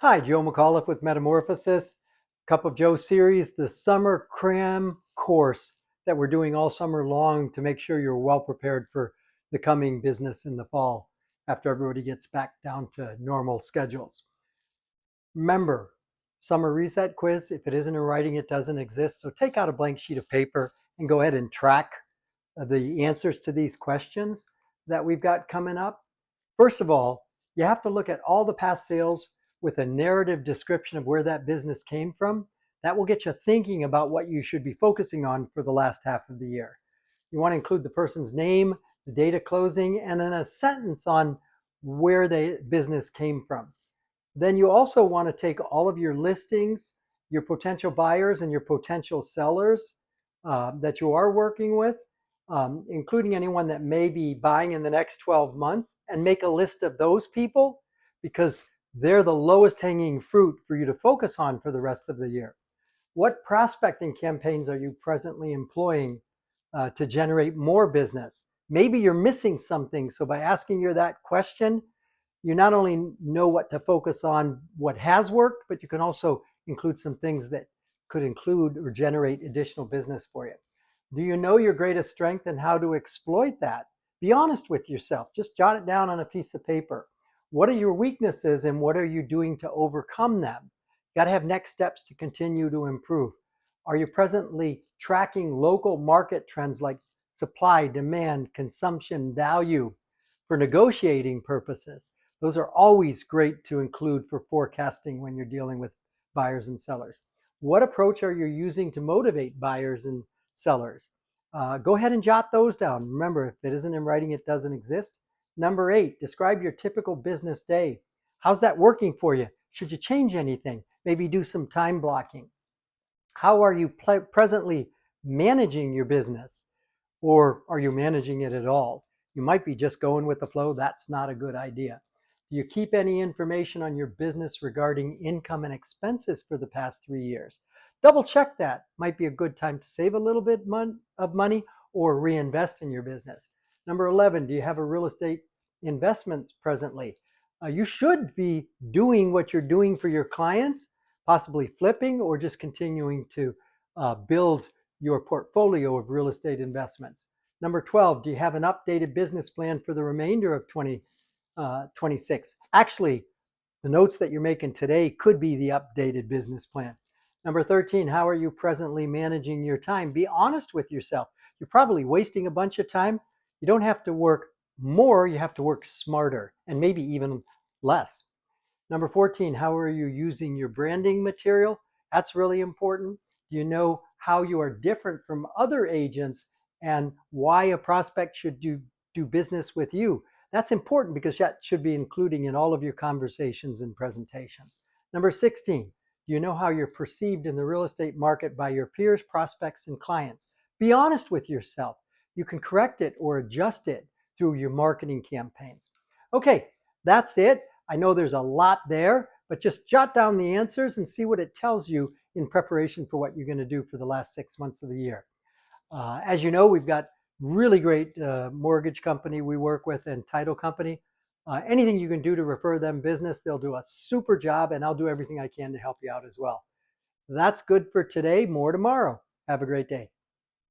Hi, Joe McAuliffe with Metamorphosis, Cup of Joe series, the summer cram course that we're doing all summer long to make sure you're well prepared for the coming business in the fall after everybody gets back down to normal schedules. Remember, summer reset quiz, if it isn't in writing, it doesn't exist. So take out a blank sheet of paper and go ahead and track the answers to these questions that we've got coming up. First of all, you have to look at all the past sales with a narrative description of where that business came from. That will get you thinking about what you should be focusing on for the last half of the year. You want to include the person's name, the date of closing, and then a sentence on where the business came from. Then you also want to take all of your listings, your potential buyers, and your potential sellers that you are working with, including anyone that may be buying in the next 12 months, and make a list of those people because they're the lowest hanging fruit for you to focus on for the rest of the year. What prospecting campaigns are you presently employing to generate more business? Maybe you're missing something. So by asking you that question, you not only know what to focus on, what has worked, but you can also include some things that could include or generate additional business for you. Do you know your greatest strength and how to exploit that? Be honest with yourself. Just jot it down on a piece of paper. What are your weaknesses and what are you doing to overcome them? You got to have next steps to continue to improve. Are you presently tracking local market trends like supply, demand, consumption, value for negotiating purposes? Those are always great to include for forecasting when you're dealing with buyers and sellers. What approach are you using to motivate buyers and sellers? Go ahead and jot those down. Remember, if it isn't in writing, it doesn't exist. Number 8, describe your typical business day. How's that working for you? Should you change anything? Maybe do some time blocking. How are you presently managing your business? Or are you managing it at all? You might be just going with the flow. That's not a good idea. Do you keep any information on your business regarding income and expenses for the past 3 years? Double check that. Might be a good time to save a little bit of money or reinvest in your business. Number 11, do you have a real estate investments presently? You should be doing what you're doing for your clients, possibly flipping or just continuing to build your portfolio of real estate investments. Number 12, do you have an updated business plan for the remainder of 2026? Actually, the notes that you're making today could be the updated business plan. Number 13, how are you presently managing your time? Be honest with yourself. You're probably wasting a bunch of time. You don't have to work more, you have to work smarter and maybe even less. Number 14, how are you using your branding material? That's really important. Do you know how you are different from other agents and why a prospect should do business with you? That's important because that should be including in all of your conversations and presentations. Number 16, do you know how you're perceived in the real estate market by your peers, prospects, and clients? Be honest with yourself. You can correct it or adjust it through your marketing campaigns. Okay, that's it. I know there's a lot there, but just jot down the answers and see what it tells you in preparation for what you're going to do for the last 6 months of the year. As you know, we've got really great mortgage company we work with and title company. Anything you can do to refer them business, they'll do a super job, and I'll do everything I can to help you out as well. That's good for today. More tomorrow. Have a great day.